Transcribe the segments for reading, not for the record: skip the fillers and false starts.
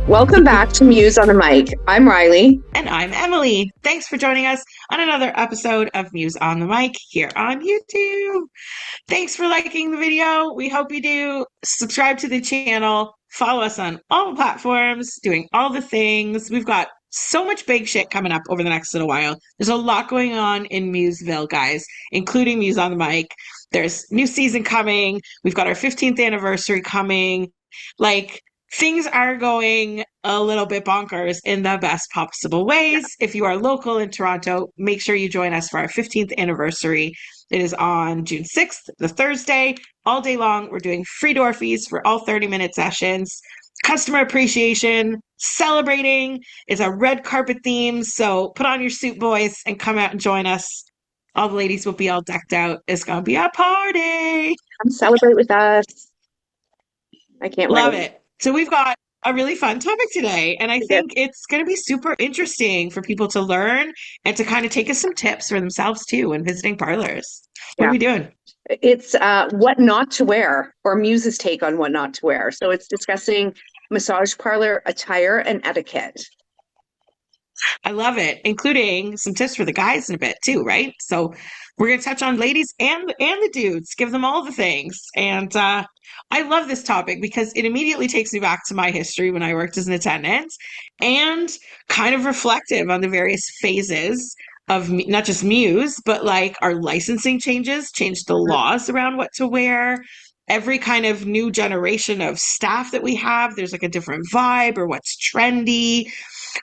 Welcome back to Muse on the Mic. I'm Riley. And I'm Emily. Thanks for joining us on another episode of Muse on the Mic here on YouTube. Thanks for liking the video. We hope you do. Subscribe to the channel. Follow us on all the platforms, doing all the things. We've got so much big shit coming up over the next little while. There's a lot going on in Museville, guys, including Muse on the Mic. There's new season coming. We've got our 15th anniversary coming. Like, things are going a little bit bonkers in the best possible ways. If you are local in Toronto, make sure you join us for our 15th anniversary. It is on June 6th, the Thursday, all day long. We're doing free door fees for all 30-minute sessions. Customer appreciation, celebrating. It's a red carpet theme, so put on your suit, boys, and come out and join us. All the ladies will be all decked out. It's going to be a party. Come celebrate with us. I can't Love wait. it. So we've got a really fun topic today, and I We did. think it's going to be super interesting for people to learn and to kind of take us some tips for themselves too when visiting parlors. What are Yeah. we doing? It's what not to wear, or Muse's take on what not to wear. So it's discussing massage parlor attire and etiquette. I love it, including some tips for the guys in a bit too, right? So we're going to touch on ladies and the dudes, give them all the things. And I love this topic because it immediately takes me back to my history when I worked as an attendant and kind of reflective on the various phases of not just Muse, but like our licensing changes, changed the laws around what to wear. Every kind of new generation of staff that we have, there's like a different vibe or what's trendy.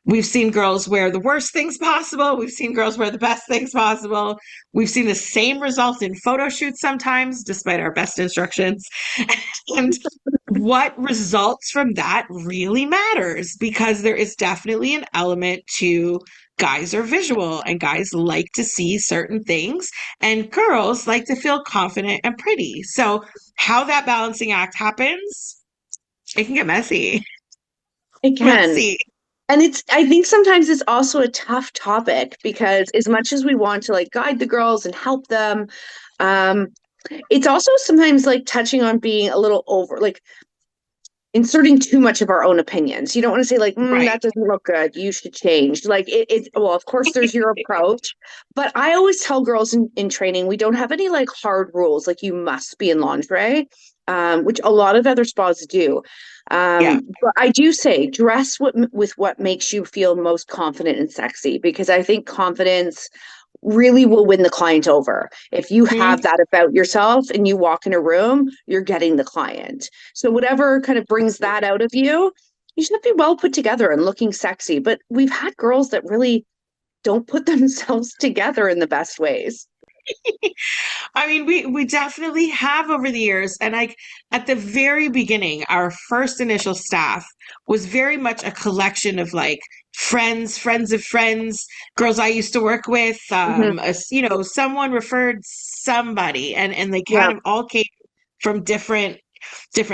We've seen girls wear the worst things possible. We've seen girls wear the best things possible. We've seen the same result in photo shoots sometimes, despite our best instructions. And what results from that really matters because there is definitely an element to guys are visual and guys like to see certain things and girls like to feel confident and pretty. So, how that balancing act happens, it can get messy. It can. Messy. And I think sometimes it's also a tough topic because as much as we want to like guide the girls and help them, um, it's also sometimes like touching on being a little over, like inserting too much of our own opinions. You don't want to say like, Right. that doesn't look good. You should change. Like well, of course there's your approach, but I always tell girls in training, we don't have any like hard rules. Like you must be in lingerie, which a lot of other spas do. Yeah. But I do say dress with what makes you feel most confident and sexy, because I think confidence really will win the client over. If you have Mhm. that about yourself and you walk in a room, you're getting the client. So whatever kind of brings that out of you, you should be well put together and looking sexy. But we've had girls that really don't put themselves together in the best ways. I mean, we definitely have over the years, and like at the very beginning, our first initial staff was very much a collection of like friends, friends of friends, girls I used to work with. Mhm. Someone referred somebody, and they Yeah. kind of all came from different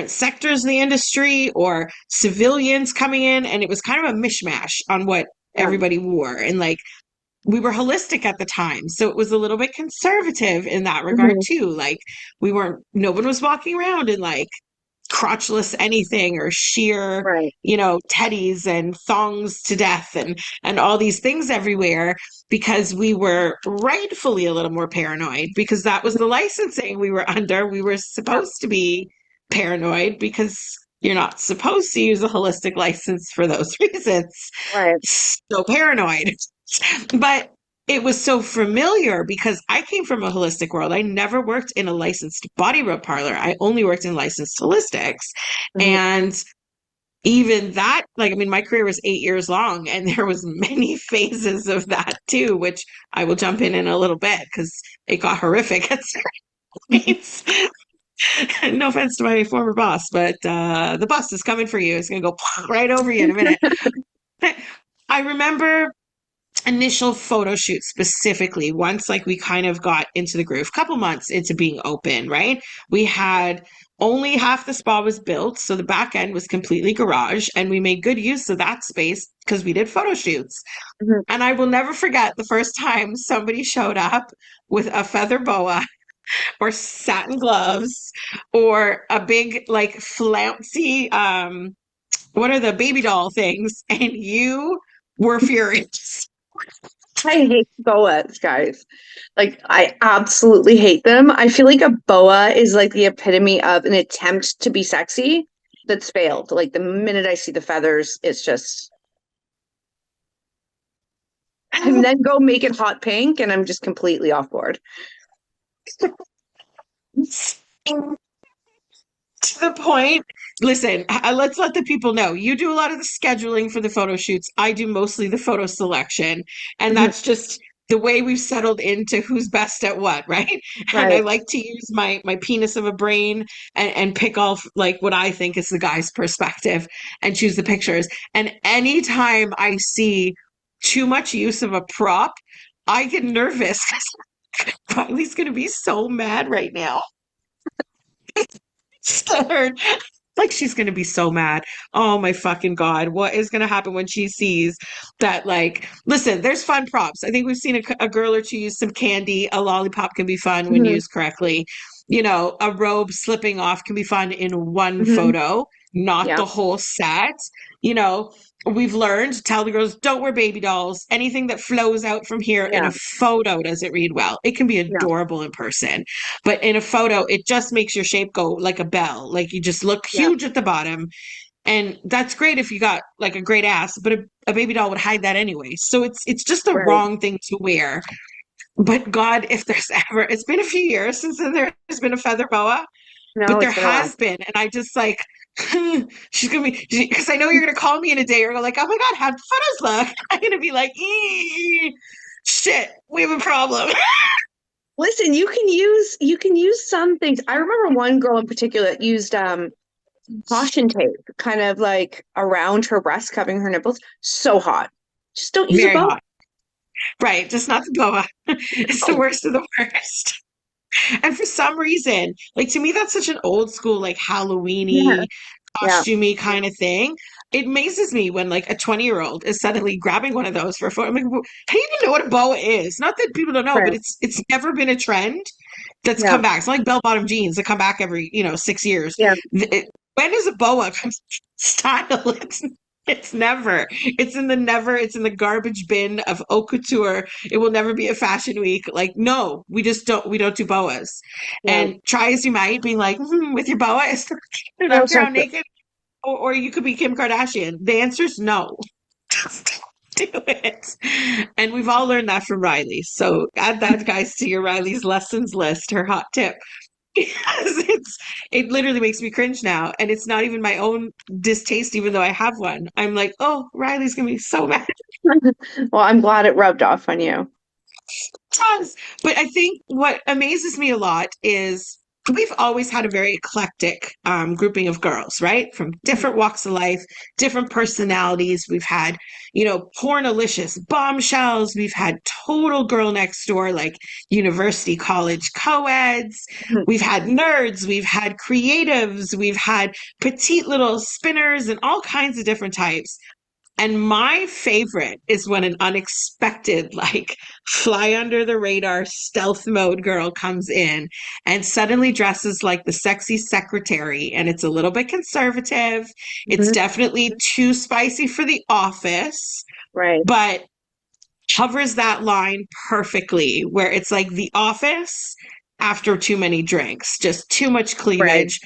sectors of the industry or civilians coming in, and it was kind of a mishmash on what Yeah. everybody wore, and like we were holistic at the time. So it was a little bit conservative in that regard Mhm. too. Like no one was walking around in like crotchless anything or sheer, Right. teddies and thongs to death and all these things everywhere because we were rightfully a little more paranoid because that was the licensing we were under. We were Yeah. supposed to be paranoid because you're not supposed to use a holistic license for those reasons. Right. So paranoid. But it was so familiar because I came from a holistic world. I never worked in a licensed body rub parlor. I only worked in licensed holistics. Mhm. And even that, like, I mean, my career was 8 years long and there was many phases of that too, which I will jump in a little bit because it got horrific at certain points. No offense to my former boss, but the bus is coming for you. It's going to go right over you in a minute. I remember initial photo shoot specifically once like we kind of got into the groove couple months into being open, right? We had only half the spa was built, so the back end was completely garage, and we made good use of that space because we did photo shoots. Mhm. And I will never forget the first time somebody showed up with a feather boa or satin gloves or a big like flouncy what are the baby doll things? And you were furious. I hate boas, guys. Like, I absolutely hate them. I feel like a boa is like the epitome of an attempt to be sexy that's failed. Like, the minute I see the feathers, it's just, and then go make it hot pink, and I'm just completely off board. To the point. Listen, let's let the people know. You do a lot of the scheduling for the photo shoots. I do mostly the photo selection. And Mhm. that's just the way we've settled into who's best at what, right? And I Right. like to use my penis of a brain and pick off like what I think is the guy's perspective and choose the pictures. And anytime I see too much use of a prop, I get nervous because Riley's gonna be so mad right now. Scared. Like she's gonna be so mad. Oh my fucking God. What is gonna happen when she sees that? Like, listen, there's fun props. I think we've seen a girl or two use some candy. A lollipop can be fun when Hmm. used correctly. You know, a robe slipping off can be fun in one Hmm. photo, not Yeah. the whole set. You know, we've learned to tell the girls don't wear baby dolls. Anything that flows out from here in Yeah. a photo doesn't read well. It can be Yeah. adorable in person, but in a photo, it just makes your shape go like a bell. Like you just look Yeah. huge at the bottom. And that's great if you got like a great ass, but a baby doll would hide that anyway. So it's just the Right. wrong thing to wear. But God, if there's ever, it's been a few years since there's been a feather boa, but No, there it's been a while. has been. And I just like, she's gonna be, because I know you're gonna call me in a day or go like, oh my God, how'd the photos look? I'm gonna be like, shit, we have a problem. Listen, you can use some things. I remember one girl in particular that used caution tape kind of like around her breast, covering her nipples. So hot. Just don't use a Very bow. hot. Right, just not the boa. It's the Oh, worst of the worst. And for some reason, like to me, that's such an old school, like yeah. Halloweeny, Yeah. costumey kind of thing. It amazes me when like a 20-year-old is suddenly grabbing one of those for a photo. I'm like, how do you even know what a boa is? Not that people don't know, but Right. it's never been a trend that's Yeah. come back. It's not like bell-bottom jeans that come back every, 6 years. Yeah. When is a boa come style? It's never. It's in the never. It's in the garbage bin of haute couture. It will never be a fashion week. Like, no, we don't do boas. Yeah. And try as you might, being like, with your boa, is it No, up it's here not all good. naked? Or you could be Kim Kardashian. The answer is no. Just don't do it. And we've all learned that from Riley. So add that, guys, to your Riley's lessons list, her hot tip. Because it literally makes me cringe now. And it's not even my own distaste, even though I have one. I'm like, oh, Riley's gonna be so mad. Well, I'm glad it rubbed off on you. Does. But I think what amazes me a lot is we've always had a very eclectic grouping of girls, right? From different walks of life, different personalities. We've had, pornalicious bombshells. We've had total girl next door, like university, college co-eds. We've had nerds. We've had creatives. We've had petite little spinners and all kinds of different types. And my favorite is when an unexpected, like fly under the radar stealth mode girl comes in and suddenly dresses like the sexy secretary. And it's a little bit conservative. It's Mhm. definitely too spicy for the office, Right. but covers that line perfectly where it's like the office after too many drinks, just too much Right. cleavage,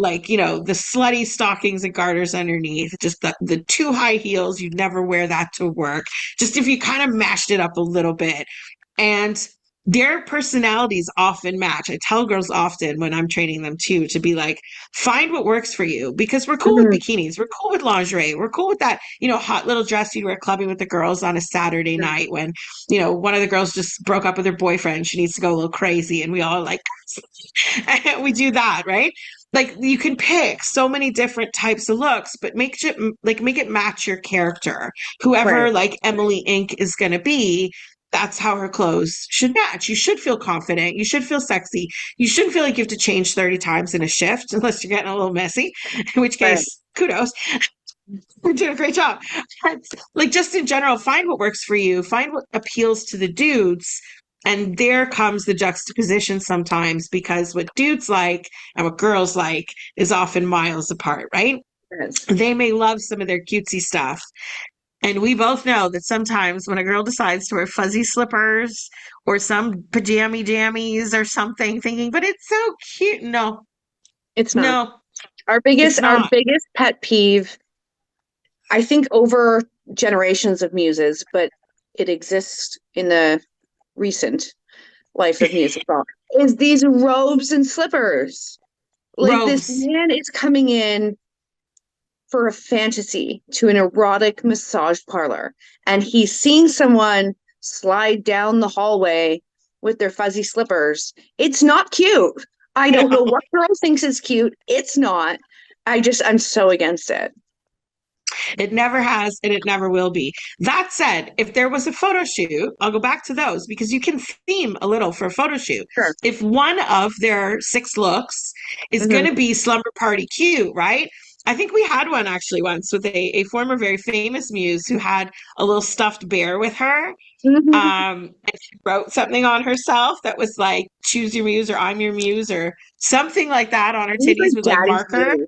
like, the slutty stockings and garters underneath, just the too high heels, you'd never wear that to work. Just if you kind of mashed it up a little bit. And their personalities often match. I tell girls often when I'm training them too to be like, find what works for you because we're cool with Mhm. bikinis, we're cool with lingerie, we're cool with that, hot little dress you wear clubbing with the girls on a Saturday night when, one of the girls just broke up with her boyfriend. She needs to go a little crazy, and we all like, and we do that, right? Like you can pick so many different types of looks, but make it match your character. Right. Whoever like Emily Inc. is going to be, that's how her clothes should match. You should feel confident. You should feel sexy. You shouldn't feel like you have to change 30 times in a shift unless you're getting a little messy, in which Right. case, kudos. You're doing a great job. But, like just in general, find what works for you, find what appeals to the dudes. And there comes the juxtaposition sometimes because what dudes like and what girls like is often miles apart, right? Yes. They may love some of their cutesy stuff. And we both know that sometimes when a girl decides to wear fuzzy slippers or some pajama jammies or something, thinking, but it's so cute. No, It's not. no, Our it's biggest our not. biggest pet peeve, I think over generations of muses, but it exists in the recent life of Muse as well, is these robes and slippers. Like this Robes. man is coming in for a fantasy to an erotic massage parlor, and he's seeing someone slide down the hallway with their fuzzy slippers. It's not cute. I don't know what girl thinks it's cute. It's not. I'm so against it. It never has and it never will be. That said, if there was a photo shoot, I'll go back to those because you can theme a little for a photo shoot. Sure. If one of their 6 looks is going Hmm. to be slumber party cute, right? I think we had one actually once with a former very famous muse who had a little stuffed bear with her. Hmm. And she wrote something on herself that was like, choose your muse or I'm your muse or something like that on her It was titties like with like Daddy's marker. Muse.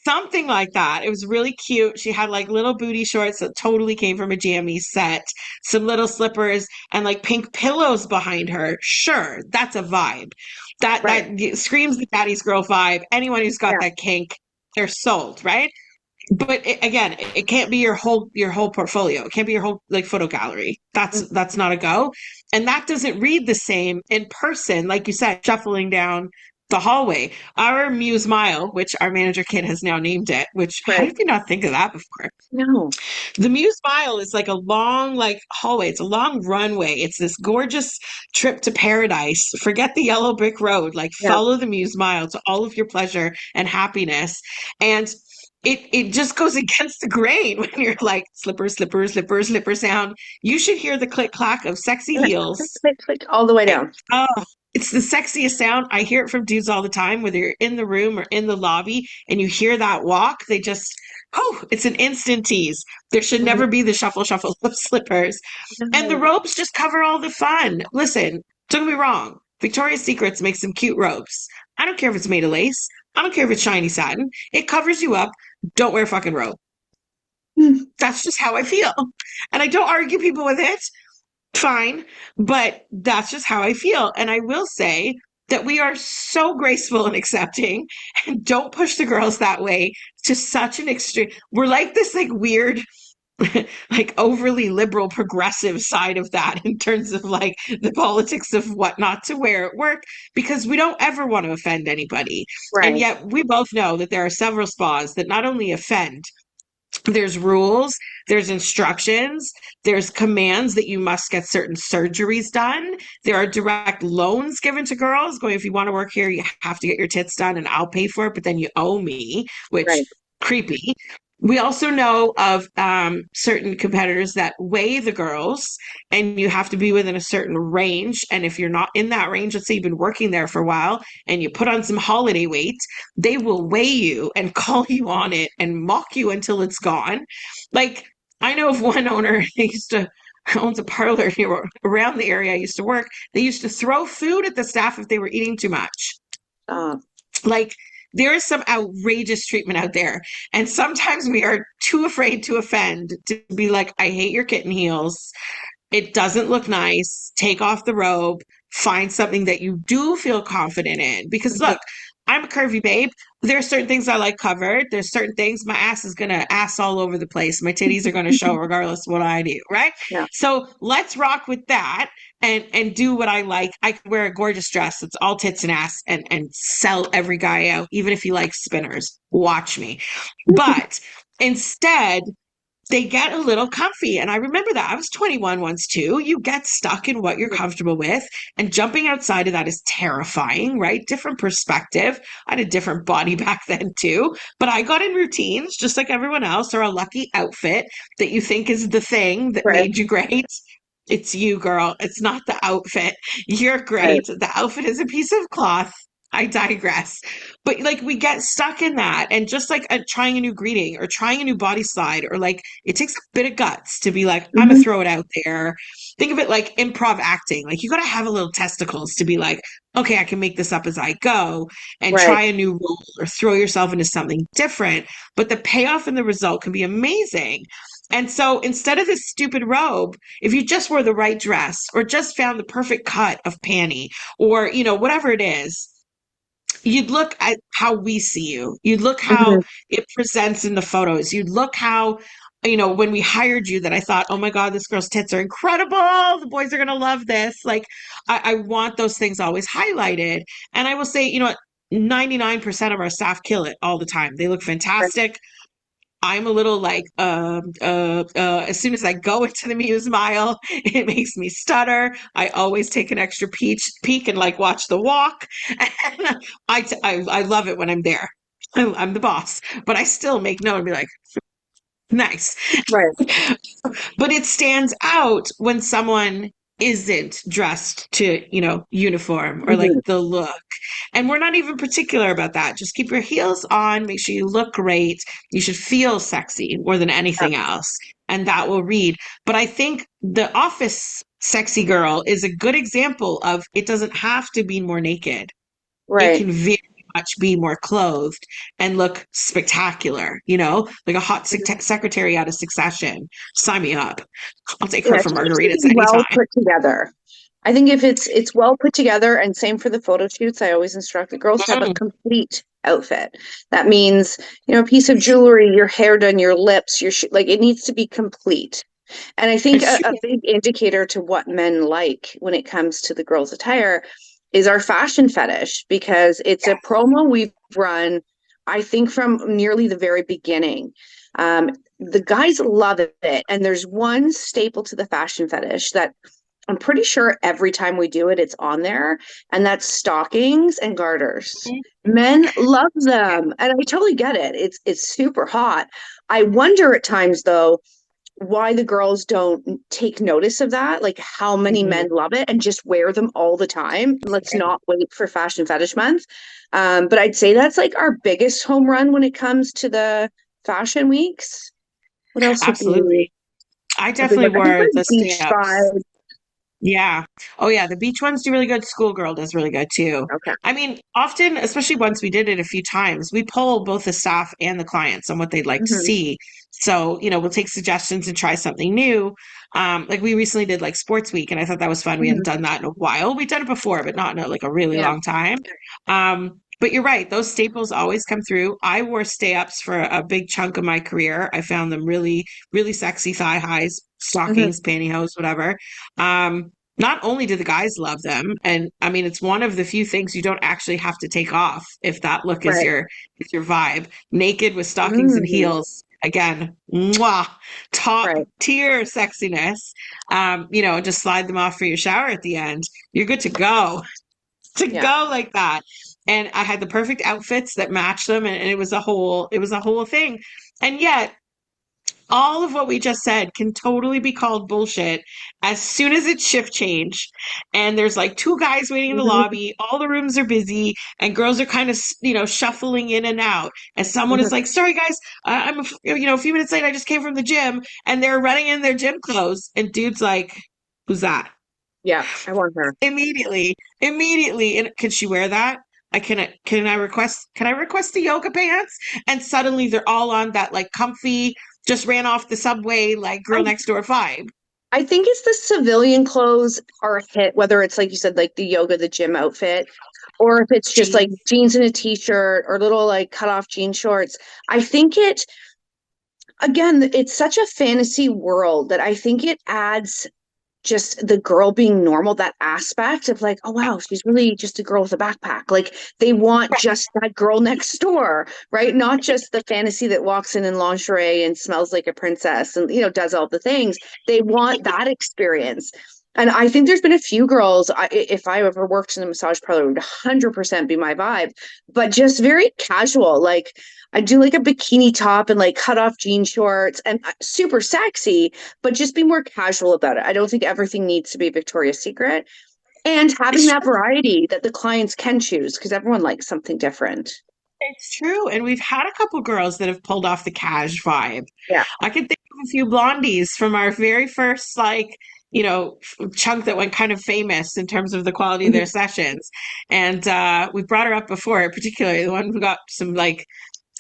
Something like that. It was really cute. She had like little booty shorts that totally came from a jammy set, some little slippers, and like pink pillows behind her. Sure, that's a vibe. Right. That screams the daddy's girl vibe. Anyone who's got Yeah. that kink, they're sold, right? But again, it can't be your whole portfolio. It can't be your whole like photo gallery. That's not a go. And that doesn't read the same in person, like you said, shuffling down the hallway. Our Muse Mile, which our manager kid has now named it, which how Right. did we not think of that before? No. The Muse Mile is like a long like hallway. It's a long runway. It's this gorgeous trip to paradise. Forget the yellow brick road. Like Yeah. follow the Muse Mile to all of your pleasure and happiness. And it just goes against the grain when you're like slipper, slipper, slipper, slipper sound. You should hear the click clack of sexy Yeah. Click, heels. click, click, all the way down. Oh, it's the sexiest sound. I hear it from dudes all the time, whether you're in the room or in the lobby and you hear that walk, they just, oh, it's an instant tease. There should Mhm. never be the shuffle, shuffle of slippers. And the No. robes just cover all the fun. Listen, don't get me wrong. Victoria's Secrets makes some cute robes. I don't care if it's made of lace. I don't care if it's shiny satin. It covers you up. Don't wear a fucking robe. Mm. That's just how I feel. And I don't argue people with it. Fine. But that's just how I feel. And I will say that we are so graceful and accepting and don't push the girls that way to such an extreme. We're like this like weird like overly liberal progressive side of that in terms of like the politics of what not to wear at work because we don't ever want to offend anybody. And Right. yet we both know that there are several spas that not only offend, there's rules, there's instructions, there's commands that you must get certain surgeries done. There are direct loans given to girls going, if you want to work here, you have to get your tits done and I'll pay for it, but then you owe me, which Right. creepy. We also know of certain competitors that weigh the girls, and you have to be within a certain range. And if you're not in that range, let's say you've been working there for a while and you put on some holiday weight, they will weigh you and call you on it and mock you until it's gone. Like, I know of one owner, they used to owns a parlor here around the area I used to work. They used to throw food at the staff if they were eating too much. Uh, Like, there is some outrageous treatment out there. And sometimes we are too afraid to offend to be like, I hate your kitten heels. It doesn't look nice. Take off the robe. Find something that you do feel confident in. Because mhm. look, I'm a curvy babe. There are certain things I like covered. There's certain things my ass is gonna ass all over the place. My titties are gonna show regardless of what I do, right? Yeah. So let's rock with that and do what I like. I could wear a gorgeous dress that's all tits and ass and sell every guy out, even if he likes spinners. Watch me. But instead, they get a little comfy. And I remember that. I was 21 once too. You get stuck in what you're comfortable with, and jumping outside of that is terrifying, right? Different perspective. I had a different body back then too, but I got in routines just like everyone else, or a lucky outfit that you think is the thing that Right. made you great. It's you, girl. It's not the outfit. You're Right. great. The outfit is a piece of cloth. I digress. But like we get stuck in that, and just like trying a new greeting or trying a new body slide, or like it takes a bit of guts to be like, I'm gonna Hmm. throw it out there. Think of it like improv acting. Like you got to have a little testicles to be like, okay, I can make this up as I go and Right. try a new role or throw yourself into something different. But the payoff and the result can be amazing. And so instead of this stupid robe, if you just wore the right dress or just found the perfect cut of panty or, whatever it is, you'd look at how we see you. You'd look how Hmm. it presents in the photos. You'd look how, when we hired you, that I thought, oh my God, this girl's tits are incredible. The boys are going to love this. Like, I want those things always highlighted. And I will say, 99% of our staff kill it all the time. They look Right. fantastic. I'm a little like, as soon as I go into the Muse Mile, it makes me stutter. I always take an extra peek and like watch the walk. And I love it when I'm there. I'm the boss, but I still make note and be like, nice. Right. But it stands out when someone isn't dressed to, uniform or like Hmm. the look. And we're not even particular about that. Just keep your heels on, make sure you look great. You should feel sexy more than Yeah. anything else. And that will read. But I think the office sexy girl is a good example of it doesn't have to be more naked. It Right. can very much be more clothed and look spectacular, like a hot secretary out of Succession. Sign me up. I'll take her Yeah, it for just needs to margaritas be well anytime. put together. I think if it's well put together, and same for the photo shoots, I always instruct the girls to have a Mm, complete outfit. That means, a piece of jewelry, your hair done, your lips, like it needs to be complete. And I think it's a true. big indicator to what men like when it comes to the girls' attire is our fashion fetish, because it's a promo we've run, I think, from nearly the very beginning. The guys love it. And there's one staple to the fashion fetish that I'm pretty sure every time we do it, it's on there, and that's stockings and garters. Men love them, and I totally get it. It's super hot. I wonder at times though why the girls don't take notice of that, like how many Mhm. men love it and just wear them all the time. Let's not wait for Fashion Fetish Month. But I'd say that's like our biggest home run when it comes to the fashion weeks. What else would be Absolutely. I a big definitely one? I think wore the like stay beach ups. vibe. Yeah. Oh, yeah. The beach ones do really good. Schoolgirl does really good too. Okay. I mean, often, especially once we did it a few times, we poll both the staff and the clients on what they'd like to Hmm. see. So, we'll take suggestions and try something new. Like we recently did like sports week, and I thought that was fun. We hadn't Hmm. done that in a while. We'd done it before, but not in like a really Yeah. long time. But you're right, those staples always come through. I wore stay ups for a big chunk of my career. I found them really, really sexy thigh highs, Hmm. stockings, pantyhose, whatever. Not only do the guys love them, and I mean it's one of the few things you don't actually have to take off if that look Right. is your vibe. Naked with stockings and Mm. heels, again, mwah, top Right. tier sexiness. Just slide them off for your shower at the end. You're good to go. To Yeah. go like that. And I had the perfect outfits that matched them, and it was a whole thing. And yet all of what we just said can totally be called bullshit as soon as it's shift change and there's like two guys waiting in the Hmm. lobby, all the rooms are busy, and girls are kind of shuffling in and out, and someone is Hmm. like, sorry guys, a few minutes late, I just came from the gym, and they're running in their gym clothes, and dude's like, who's that? Yeah. I want her. Immediately, and can she wear that? Can I request the yoga pants? And suddenly they're all on that like comfy, just ran off the subway like girl I next door vibe. I think it's the civilian clothes are a hit, whether it's like you said, like the yoga, the gym outfit, or if it's just like Jeans. jeans and a t-shirt or little like cut off jean shorts. I think it, again, it's such a fantasy world that I think it adds just the girl being normal, that aspect of like, oh wow, she's really just a girl with a backpack. Like they want just that girl next door, right? Not just the fantasy that walks in lingerie and smells like a princess and does all the things. They want that experience. And I think there's been a few girls, if I ever worked in a massage parlor, it would 100% be my vibe, but just very casual. Like I do like a bikini top and like cut off jean shorts and super sexy, but just be more casual about it. I don't think everything needs to be Victoria's Secret, and having It's that variety that the clients can choose because everyone likes something different. It's true. And we've had a couple girls that have pulled off the cash vibe. Yeah. I can think of a few blondies from our very first, like, chunk that went kind of famous in terms of the quality of Mhm. their sessions. And we've brought her up before, particularly the one who got some like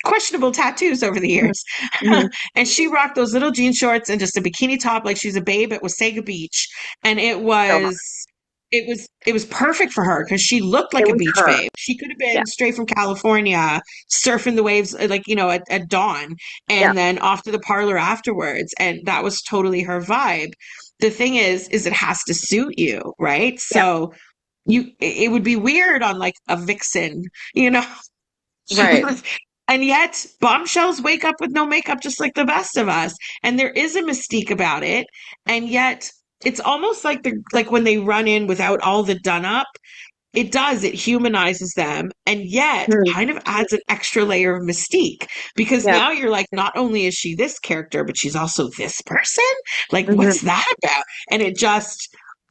questionable tattoos over the Mhm. years. Mhm. And she rocked those little jean shorts and just a bikini top like she's a babe at Wasaga Beach. And So hot. it was perfect for her because she looked It like a was beach her. babe. She could have Yeah. been straight from California, surfing the waves like, at dawn Yeah. and then off to the parlor afterwards. And that was totally her vibe. The thing is it has to suit you, right? Yeah. So it would be weird on like a vixen, you know. Right. And yet, bombshells wake up with no makeup just like the best of us. And there is a mystique about it. And yet, it's almost like when they run in without all the done up, it humanizes them and yet Mhm. kind of adds an extra layer of mystique because Yeah. now you're like, not only is she this character, but she's also this person. Like, Mhm. what's that about? And it just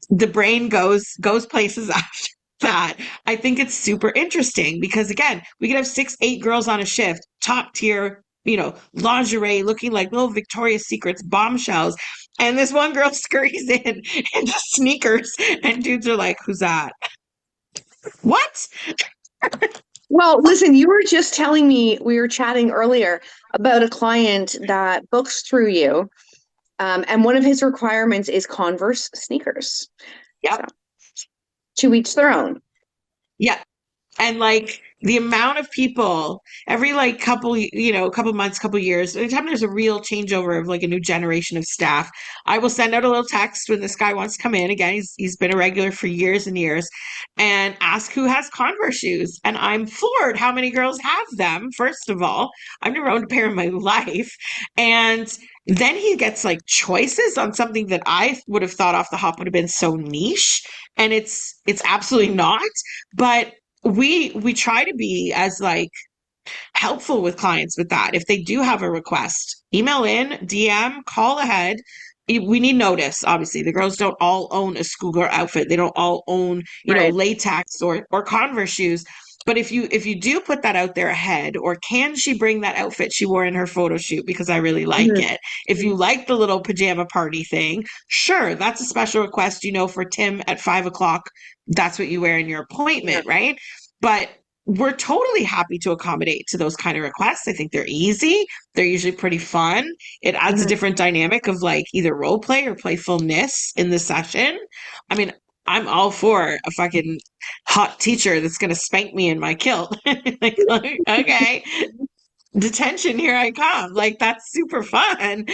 the brain goes places after that. I think it's super interesting because again, we could have 6, 8 girls on a shift, top tier, lingerie looking like little Victoria's Secrets bombshells. And this one girl scurries in just sneakers, and dudes are like, "Who's that? What?" Well, listen, you were just telling me we were chatting earlier about a client that books through you, and one of his requirements is Converse sneakers. So Yep. to each their own. Yeah. And like the amount of people every like couple months, couple years, anytime there's a real changeover of like a new generation of staff, I will send out a little text when this guy wants to come in. Again, he's been a regular for years and years, and ask who has Converse shoes. And I'm floored how many girls have them. First of all, I've never owned a pair in my life. And then he gets like choices on something that I would have thought off the hop would have been so niche. And it's absolutely not. But we try to be as like helpful with clients with that. If they do have a request, email in, DM, call ahead. We need notice. Obviously, the girls don't all own a schoolgirl outfit. They don't all own, Right. latex or Converse shoes. But if you do put that out there ahead, or can she bring that outfit she wore in her photo shoot because I really like Mhm. it? If you like the little pajama party thing, sure, that's a special request. For Tim at 5 o'clock, that's what you wear in your Yeah. appointment, right? But we're totally happy to accommodate to those kind of requests. I think they're easy. They're usually pretty fun. It adds a Mhm. different dynamic of like either role play or playfulness in the session. I mean, I'm all for a fucking hot teacher that's going to spank me in my kilt. Like, okay, detention, here I come. Like, that's super fun.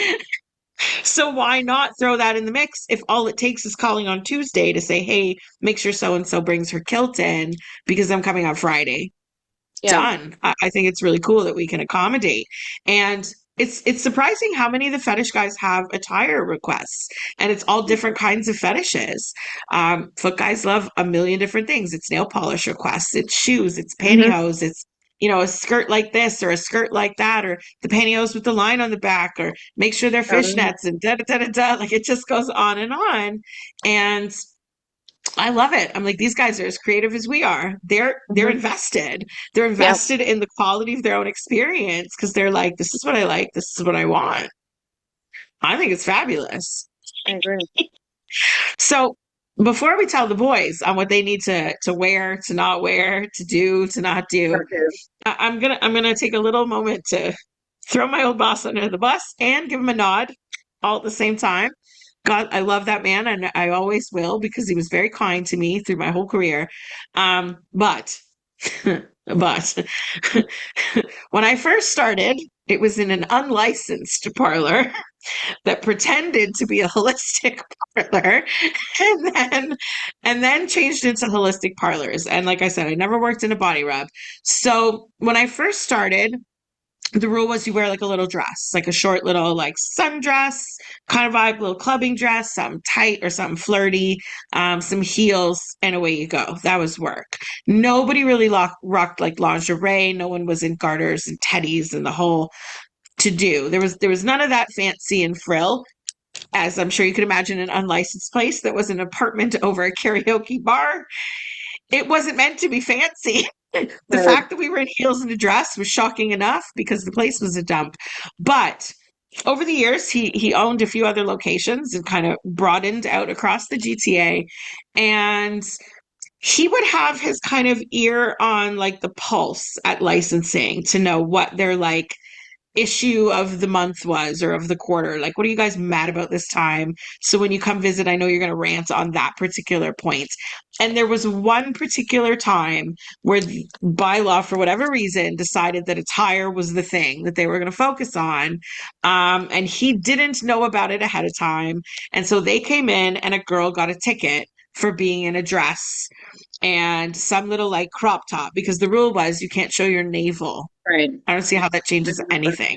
So why not throw that in the mix if all it takes is calling on Tuesday to say, hey, make sure so and so brings her kilt in because I'm coming on Friday. Yeah. Done. I think it's really cool that we can accommodate. And it's surprising how many of the fetish guys have attire requests, and it's all different kinds of fetishes. Foot guys love a million different things. It's nail polish requests, it's shoes, it's Mhm. pantyhose, it's a skirt like this or a skirt like that, or the pantyhose with the line on the back, or make sure they're Um, fishnets and da da da da da. Like it just goes on and on. And I love it. I'm like, these guys are as creative as we are. They're mhm. invested. They're Yeah. invested in the quality of their own experience because they're like, this is what I like. This is what I want. I think it's fabulous. I agree. So before we tell the boys on what they need to wear, to not wear, to do, to not do, Okay. I'm gonna take a little moment to throw my old boss under the bus and give him a nod all at the same time. God, I love that man, and I always will because he was very kind to me through my whole career. But but when I first started, it was in an unlicensed parlor that pretended to be a holistic parlor, and then changed into holistic parlors. And like I said, I never worked in a body rub. So when I first started, the rule was you wear like a little dress, like a short little like sundress kind of vibe, little clubbing dress, something tight or something flirty, some heels, and away you go. That was work. Nobody really rocked like lingerie. No one was in garters and teddies and the whole to do. There was none of that fancy and frill. As I'm sure you could imagine, an unlicensed place that was an apartment over a karaoke bar. it wasn't meant to be fancy. The Right. fact that we were in heels and a dress was shocking enough because the place was a dump. But over the years, he owned a few other locations and kind of broadened out across the GTA. And he would have his kind of ear on like the pulse at licensing to know what their like issue of the month was or of the quarter. Like, what are you guys mad about this time? So when you come visit, I know you're going to rant on that particular point. And there was one particular time where the bylaw, for whatever reason, decided that attire was the thing that they were going to focus on. And he didn't know about it ahead of time. And so they came in and a girl got a ticket for being in a dress and some little like crop top because the rule was you can't show your navel. Right. I don't see how that I changes remember. anything.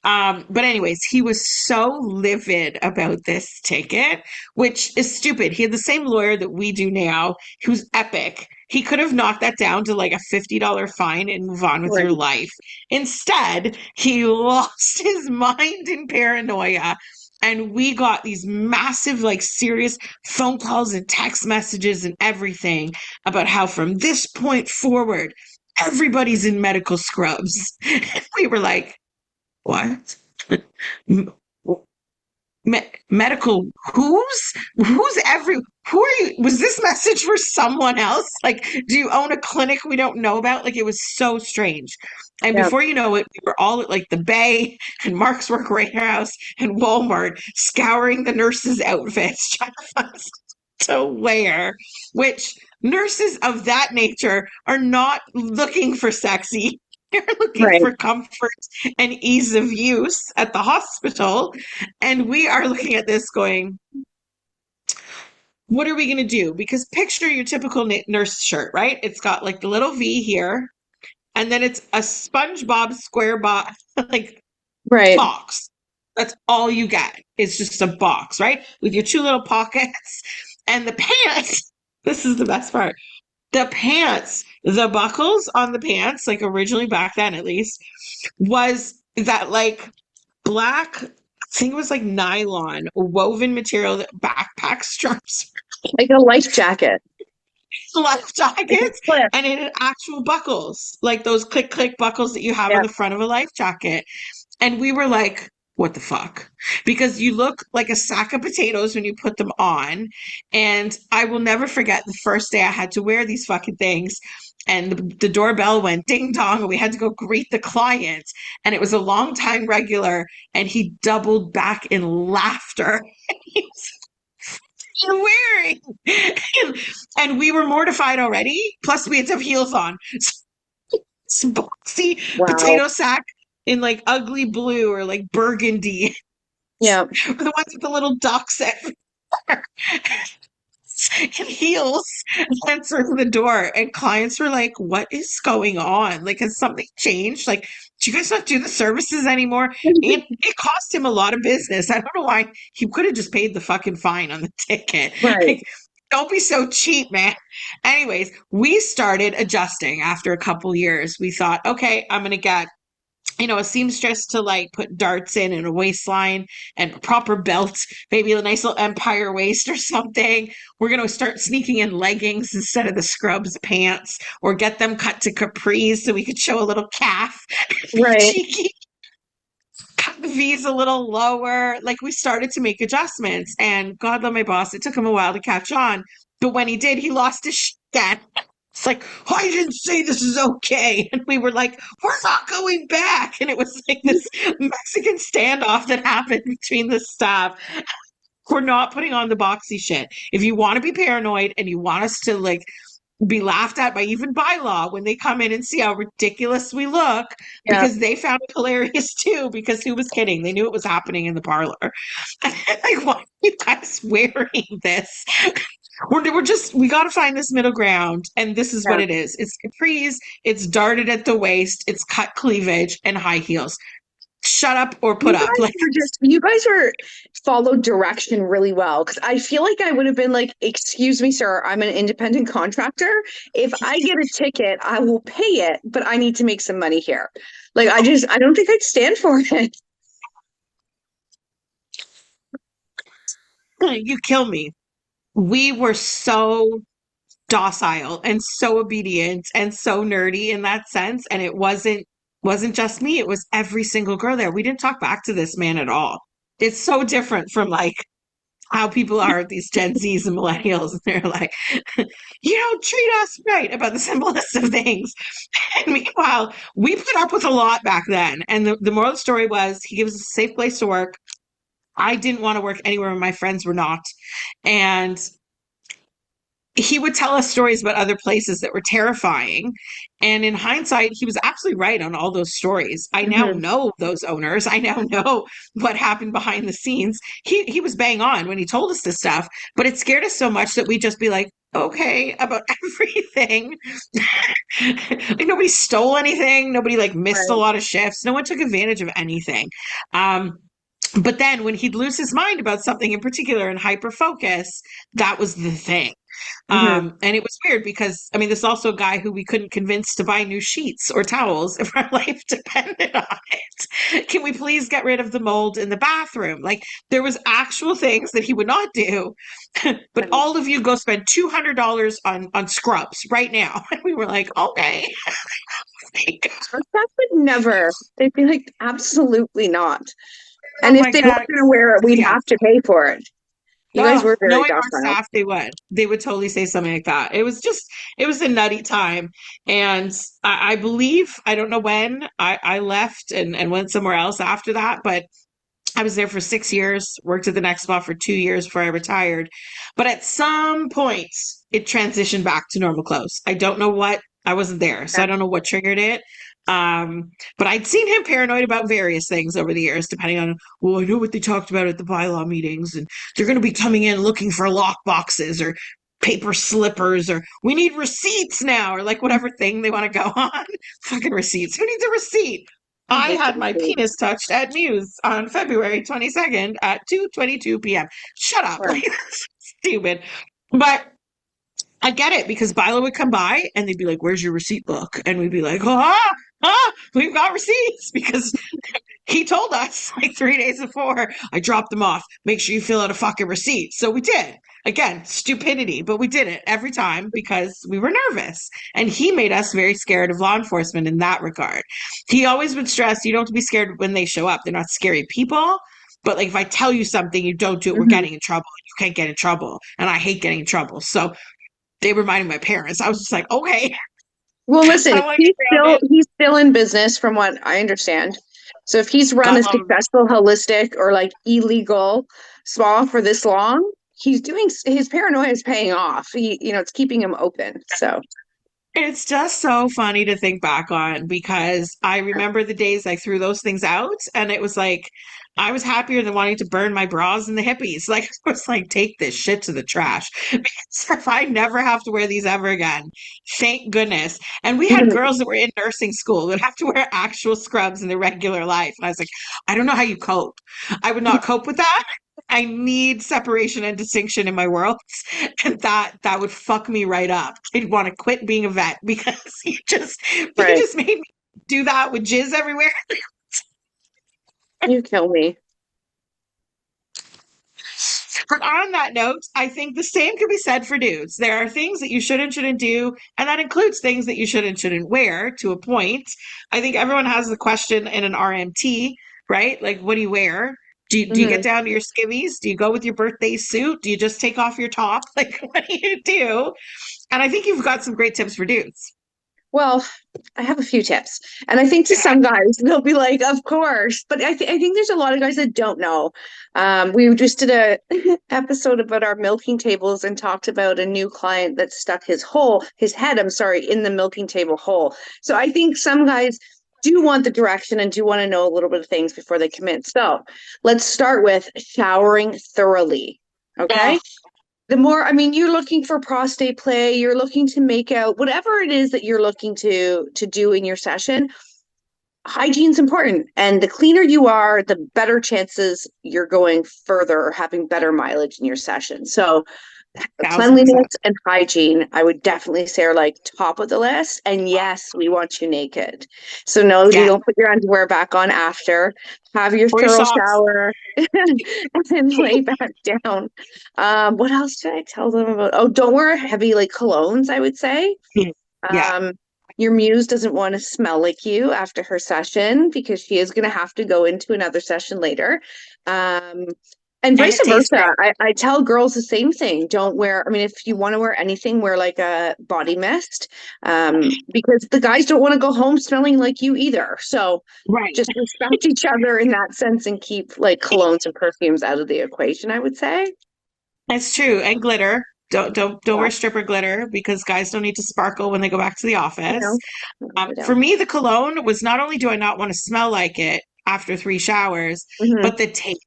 But anyways, he was so livid about this ticket, which is stupid. He had the same lawyer that we do now, who's epic. He could have knocked that down to like a $50 fine and move on with your Right. life. Instead, he lost his mind in paranoia. And we got these massive, like serious phone calls and text messages and everything about how from this point forward, everybody's in medical scrubs. We were like, what? Medical who's every who are you? Was this message for someone else? Like, do you own a clinic we don't know about? Like, it was so strange. And Yeah. before you know it, we were all at like the Bay and Mark's Work Warehouse and Walmart scouring the nurses' outfits, trying to find to wear, which nurses of that nature are not looking for sexy. They're looking Right. for comfort and ease of use at the hospital. And we are looking at this going, what are we going to do? Because picture your typical nurse shirt, right? It's got like the little V here, and then it's a SpongeBob square box, like Right. box. That's all you get. It's just a box, right? With your two little pockets and the pants. This is the best part. The pants, the buckles on the pants, like originally back then at least, was that like black, I think it was like nylon woven material that backpack straps Like a life jacket. life Like a jackets clip. and it had actual buckles, like those click click buckles that you have on Yeah. the front of a life jacket. And we were like, what the fuck? Because you look like a sack of potatoes when you put them on. And I will never forget the first day I had to wear these fucking things. And the doorbell went ding dong, and we had to go greet the client. And it was a long time regular, and he doubled back in laughter. He was wearing. And we were mortified already. Plus, we had to have heels on. Some boxy Wow. potato sack in like ugly blue or like burgundy. Yeah. The ones with the little ducks everywhere. And heels answering the door. And clients were like, what is going on? Like, has something changed? Like, do you guys not do the services anymore? And it cost him a lot of business. I don't know why he could have just paid the fucking fine on the ticket. Right. Like, don't be so cheap, man. Anyways, we started adjusting after a couple years. We thought, okay, I'm going to get a seamstress to like put darts in and a waistline and a proper belt, maybe a nice little empire waist or something. We're going to start sneaking in leggings instead of the scrubs pants or get them cut to capris so we could show a little calf. Be Right. cheeky. Cut the V's a little lower. Like we started to make adjustments. And God love my boss, it took him a while to catch on. But when he did, he lost his shit again. It's like, oh, I didn't say this is okay. And we were like, we're not going back. And it was like this Mexican standoff that happened between the staff. We're not putting on the boxy shit. If you want to be paranoid and you want us to like be laughed at by even bylaw when they come in and see how ridiculous we look, Yeah. because they found it hilarious too, because who was kidding? They knew it was happening in the parlor. Like, why are you guys wearing this? We got to find this middle ground, and this is what Yeah. it is. It's capris, it's darted at the waist, it's cut cleavage, and high heels. Shut up or put up. Like, You guys were followed direction really well because I feel like I would have been like, excuse me, sir, I'm an independent contractor. If I get a ticket, I will pay it, but I need to make some money here. Like I don't think I'd stand for it. you kill me. We were so docile and so obedient and so nerdy in that sense. And it wasn't just me, it was every single girl there. We didn't talk back to this man at all. It's so different from like how people are, these Gen Zs and millennials. And they're like, you don't treat us right about the simplest of things. And meanwhile, we put up with a lot back then. And the moral of the story was he gives us a safe place to work. I didn't want to work anywhere where my friends were not. And he would tell us stories about other places that were terrifying. And in hindsight, he was absolutely right on all those stories. I now Hmm. know those owners. I now know what happened behind the scenes. He was bang on when he told us this stuff, but it scared us so much that we'd just be like, okay, about everything. Like nobody stole anything. Nobody like missed a Right. lot of shifts. No one took advantage of anything. Um, but then when he'd lose his mind about something in particular and hyper focus, that was the thing. Hmm. And it was weird because, I mean, this is also a guy who we couldn't convince to buy new sheets or towels if our life depended on it. Can we please get rid of the mold in the bathroom? Like, there was actual things that he would not do. But Right. all of you go spend $200 on scrubs right now. And we were like, okay. Our staff would never. They'd be like, absolutely not. Oh And if my they were God. going to wear it, we'd Yeah. have to pay for it. You guys Oh, were very knowing our docile. staff, they would totally say something like that. It was a nutty time. And I believe, I don't know when I left and went somewhere else after that, but I was there for 6 years, worked at the next spot for 2 years before I retired. But at some point, it transitioned back to normal clothes. I don't know what, I wasn't there, so Yeah. I don't know what triggered it. But I'd seen him paranoid about various things over the years, depending on, well, I know what they talked about at the bylaw meetings, and they're going to be coming in looking for lock boxes or paper slippers, or we need receipts now, or like whatever thing they want to go on. Fucking receipts. Who needs a receipt? I That's had my penis touched at Muse on February 22nd at 2:22 p.m. Shut up. right. Like, that's stupid. But I get it because Bilo would come by and they'd be like, "Where's your receipt book?" And we'd be like, we've got receipts," because he told us like 3 days before, I dropped them off. Make sure you fill out a fucking receipt. So we did. Again, stupidity, but we did it every time because we were nervous. And he made us very scared of law enforcement in that regard. He always would stress you don't have to be scared when they show up. They're not scary people. But like if I tell you something, you don't do it, we're Hmm. getting in trouble. You can't get in trouble. And I hate getting in trouble. So they reminded my parents. I was just like, okay, Well, I listen, don't want to get grounded. he's still in business from what I understand. So if he's run God a love him. successful, holistic, or like illegal spa for this long, he's doing his paranoia is paying off. It's keeping him open. So It's just so funny to think back on because I remember the days I threw those things out and it was like I was happier than wanting to burn my bras and the hippies. Like I was like, take this shit to the trash. Because if I never have to wear these ever again, thank goodness. And we had girls that were in nursing school that have to wear actual scrubs in their regular life. And I was like, I don't know how you cope. I would not cope with that. I need separation and distinction in my world. And that would fuck me right up. I'd want to quit being a vet because you right, just made me do that with jizz everywhere. you kill me. But on that note, I think the same can be said for dudes. There are things that you should and shouldn't do, and that includes things that you should and shouldn't wear to a point. I think everyone has the question in an RMT, right? Like, what do you wear? Do you get Hmm. down to your skivvies? Do you go with your birthday suit? Do you just take off your top? Like, what do you do? And I think you've got some great tips for dudes. Well, I have a few tips, and I think to some guys they'll be like, "Of course," but I think there's a lot of guys that don't know. We just did a episode about our milking tables and talked about a new client that stuck his head, I'm sorry, in the milking table hole. So I think some guys do want the direction and do want to know a little bit of things before they commit. So let's start with showering thoroughly. Oh, Okay. The more, I mean, you're looking for prostate play, you're looking to make out whatever it is that you're looking to do in your session. Hygiene's important, and the cleaner you are, the better chances you're going further or having better mileage in your session. So 1,000%. Cleanliness and hygiene, I would definitely say are like top of the list. And yes, we want you naked. So no, you Yeah. don't put your underwear back on after. Have your Or your thorough socks. shower and then lay back down. What else did I tell them about? Oh, don't wear heavy like colognes, I would say. Mm. Yeah. Um, your muse doesn't want to smell like you after her session because she is going to have to go into another session later. Um, and And vice it tastes versa. great. I tell girls the same thing. Don't wear, I mean, if you want to wear anything, wear like a body mist, because the guys don't want to go home smelling like you either. So Right. just respect each other in that sense and keep like colognes and perfumes out of the equation, I would say. It's true. And glitter. Don't Yeah, wear stripper glitter because guys don't need to sparkle when they go back to the office. no, no, they For don't. me, the cologne was not only do I not want to smell like it after 3 showers, Hmm. but the taste.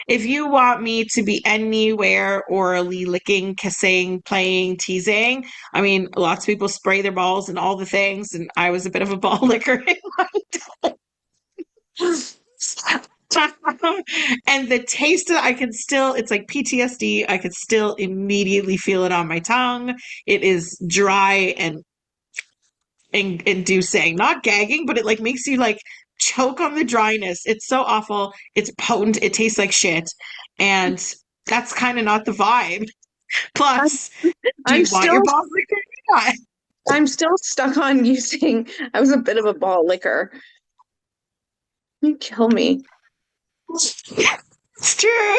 If you want me to be anywhere orally licking, kissing, playing, teasing, I mean, lots of people spray their balls and all the things, and I was a bit of a ball licker in my and the taste I can still, it's like PTSD. I can still immediately feel it on my tongue. It is dry and inducing, not gagging, but it like makes you like choke on the dryness. It's so awful. It's potent. It tastes like shit. And that's kind of not the vibe. I'm, Plus, do I'm you want your still balls licked or not? I'm still stuck on using, I was a bit of a ball licker. You kill me. It's true.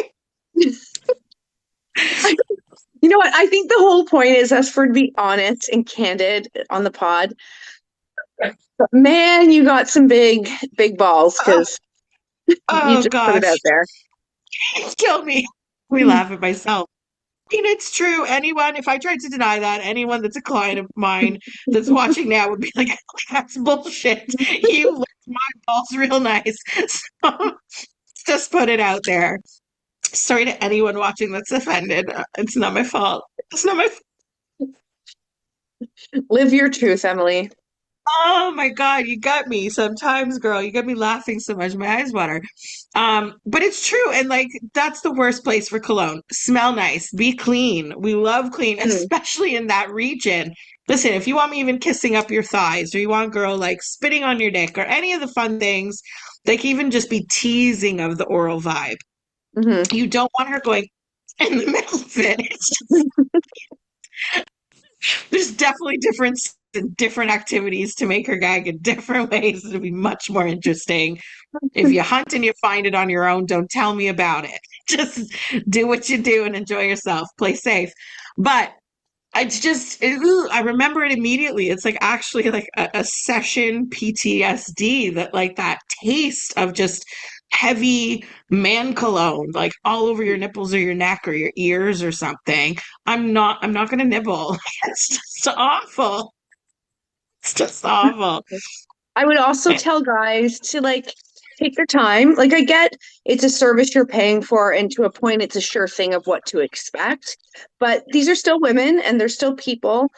You know what? I think the whole point is us for to be honest and candid on the pod. But man, you got some big balls Oh, because you oh just put it gosh, out there. kill me. We laugh at myself. I mean, it's true. Anyone, if I tried to deny that, anyone that's a client of mine that's watching now would be like, that's bullshit. You licked my balls real nice. So just put it out there. Sorry to anyone watching that's offended. It's not my fault. It's not my Live your truth, Emily. Oh my God, you got me sometimes, girl. You got me laughing so much. My eyes water. But it's true. And like, that's the worst place for cologne. Smell nice, be clean. We love clean, Mm, especially in that region. Listen, if you want me even kissing up your thighs, or you want a girl like spitting on your dick, or any of the fun things, like even just be teasing of the oral vibe. hmm. You don't want her going in the middle of it. It's just, there's definitely different activities to make her gag in different ways. It'll be much more interesting. If you hunt and you find it on your own, don't tell me about it. Just do what you do and enjoy yourself. Play safe. But I remember it immediately. It's like actually like a session PTSD that like that taste of just heavy man cologne, like all over your nipples or your neck or your ears or something. I'm not gonna nibble. It's just awful. It's just awful. I would also tell guys to like take their time. Like I get it's a service you're paying for, and to a point it's a sure thing of what to expect. But these are still women and they're still people.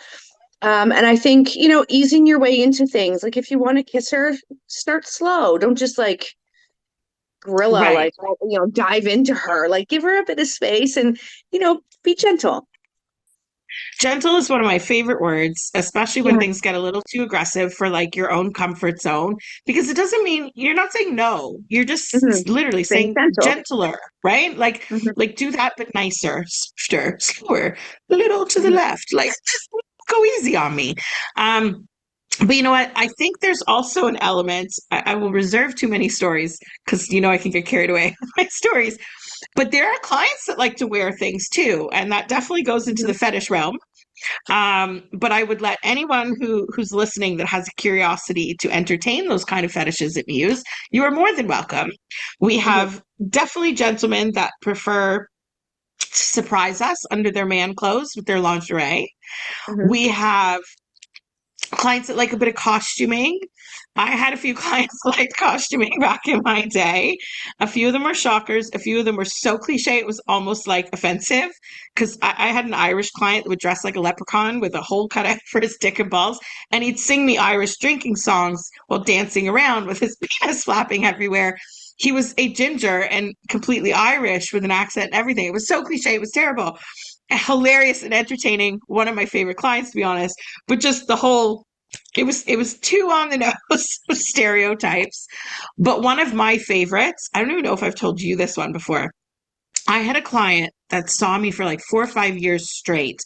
And I think, easing your way into things, like if you want to kiss her, start slow. Don't just like gorilla, Right. like, dive into her. Like give her a bit of space and, be gentle. Gentle is one of my favorite words, especially when Yeah. things get a little too aggressive for like your own comfort zone, because it doesn't mean you're not saying no. You're Hmm. just literally Being saying gentle. gentler, right? Hmm. Like do that but nicer, softer, slower, a little to the Hmm. left. Like just go easy on me. Um, but you know what? I think there's also an element. I will reserve too many stories because I can get carried away with my stories. But there are clients that like to wear things too, and that definitely goes into the fetish realm. But I would let anyone who's listening that has a curiosity to entertain those kind of fetishes at Muse, you are more than welcome. We Hmm. have definitely gentlemen that prefer to surprise us under their man clothes with their lingerie. Hmm. We have clients that like a bit of costuming. I had a few clients that liked costuming back in my day. A few of them were shockers. A few of them were so cliche it was almost like offensive. Because I had an Irish client that would dress like a leprechaun with a hole cut out for his dick and balls, and he'd sing me Irish drinking songs while dancing around with his penis flapping everywhere. He was a ginger and completely Irish with an accent and everything. It was so cliche, it was terrible. hilarious and entertaining. One of my favorite clients, to be honest. But just the whole, it was too on the nose stereotypes. But one of my favorites, I don't even know if I've told you this one before. I had a client that saw me for like 4 or 5 years straight,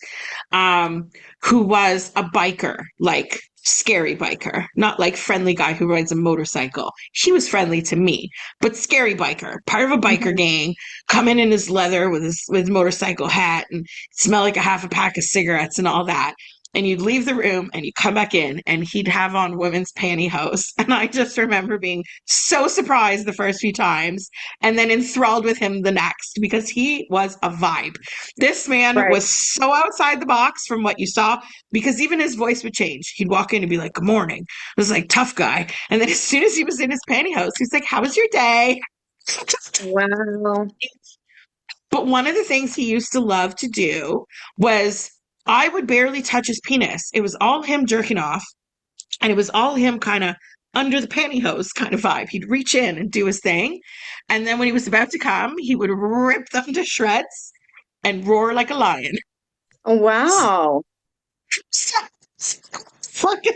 um, who was a biker, like scary biker, not like friendly guy who rides a motorcycle. He was friendly to me, but scary biker, part of a biker Mhm. gang, coming in his leather with his motorcycle hat and smell like a half a pack of cigarettes and all that. And you'd leave the room and you come back in and he'd have on women's pantyhose. And I just remember being so surprised the first few times and then enthralled with him the next because he was a vibe. This man Right. was so outside the box from what you saw because even his voice would change. He'd walk in and be like, "Good morning." It was like, tough guy. And then as soon as he was in his pantyhose, he's like, "How was your day?" Wow. But one of the things he used to love to do was I would barely touch his penis. It was all him jerking off, and it was all him kind of under the pantyhose kind of vibe. He'd reach in and do his thing. And then when he was about to come, he would rip them to shreds and roar like a lion. Oh, wow. Fucking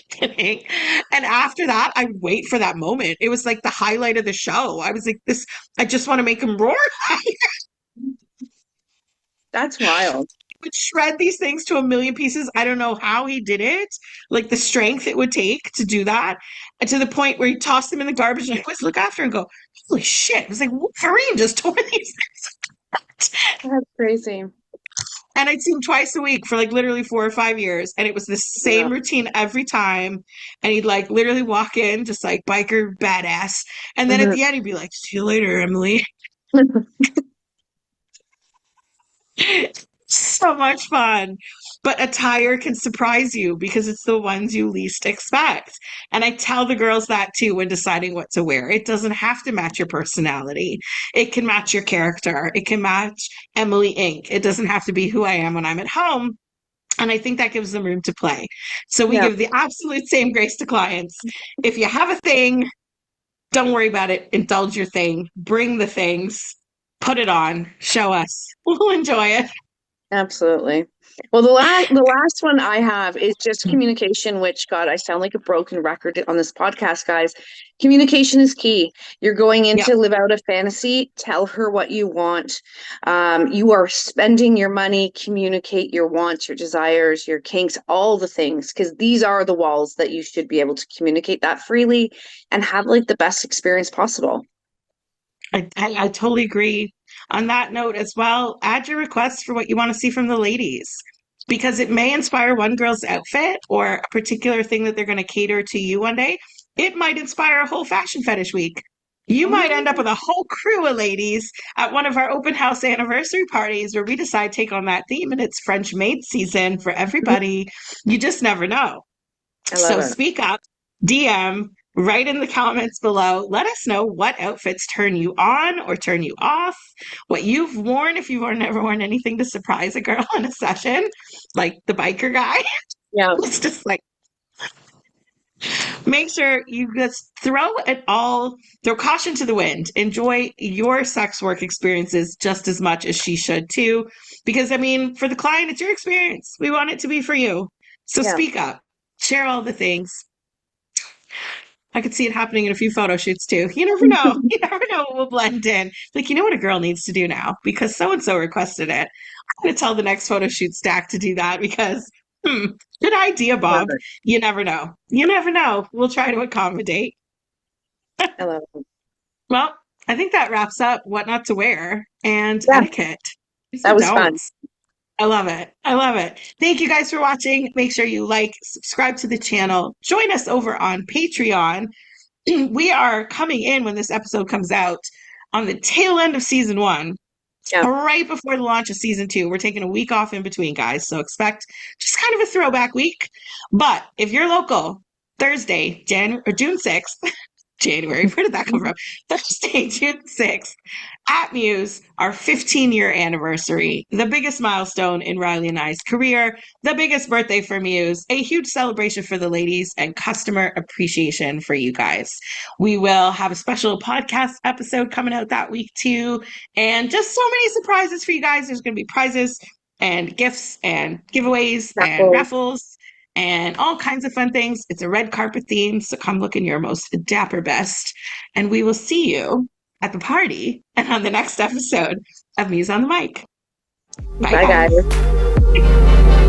kidding. And after that, I would wait for that moment. It was like the highlight of the show. I was like, this, I just want to make him roar. That's wild. Would shred these things to a million pieces. I don't know how he did it, like the strength it would take to do that, and to the point where he tossed them in the garbage and I always look after and go, holy shit. It was like Wolverine just tore these things. That's crazy. And I'd see him twice a week for like literally 4 or 5 years. And it was the Yeah. same routine every time. And he'd like literally walk in just like biker badass. And then at Mhm. the end, he'd be like, see you later, Emily. So much fun. But attire can surprise you because it's the ones you least expect. And I tell the girls that too when deciding what to wear. It doesn't have to match your personality. It can match your character. It can match Emily Inc. It doesn't have to be who I am when I'm at home. And I think that gives them room to play. So we Yeah, give the absolute same grace to clients. If you have a thing, don't worry about it. Indulge your thing. Bring the things. Put it on. Show us. We'll enjoy it. absolutely. Well, the last one I have is just communication, which God, I sound like a broken record on this podcast, guys. Communication is key. You're going in Yeah. to live out a fantasy, tell her what you want. You are spending your money, communicate your wants, your desires, your kinks, all the things, because these are the walls that you should be able to communicate that freely and have like the best experience possible. I totally agree. On that note as well, add your requests for what you want to see from the ladies because it may inspire one girl's outfit or a particular thing that they're going to cater to you one day. It might inspire a whole fashion fetish week. You might end up Oh, with a whole crew of ladies at one of our open house anniversary parties where we decide to take on that theme and it's French maid season for everybody. You just never know. I love So it. speak up, DM, write in the comments below. Let us know what outfits turn you on or turn you off, what you've worn if you've never worn anything to surprise a girl in a session, like the biker guy. Yeah. It's just like, make sure you just throw it all, throw caution to the wind. Enjoy your sex work experiences just as much as she should too. Because, I mean, for the client, it's your experience. We want it to be for you. So Yeah. speak up, share all the things. I could see it happening in a few photo shoots too. You never know. You never know what will blend in. Like, you know what a girl needs to do now? Because so and so requested it. I'm going to tell the next photo shoot stack to do that because, good idea, Love Bob. it. You never know. You never know. We'll try to accommodate. I love it. Well, I think that wraps up what not to wear and Yeah, etiquette. Do's that and was fun. don'ts. I love it. I love it. Thank you guys for watching. Make sure you like, subscribe to the channel. Join us over on Patreon. We are coming in when this episode comes out on the tail end of season one, Yeah. right before the launch of season two. We're taking a week off in between, guys. So expect just kind of a throwback week. But if you're local, Thursday, June 6th, January, where did that come from? Thursday, June 6th, at Muse, our 15-year anniversary, the biggest milestone in Riley and I's career, the biggest birthday for Muse, a huge celebration for the ladies, and customer appreciation for you guys. We will have a special podcast episode coming out that week too, and just so many surprises for you guys. There's going to be prizes. and gifts and giveaways and Raffles. raffles and all kinds of fun things. It's a red carpet theme, so come look in your most dapper best. And we will see you at the party and on the next episode of Muse on the Mic. Bye, Bye, guys. guys.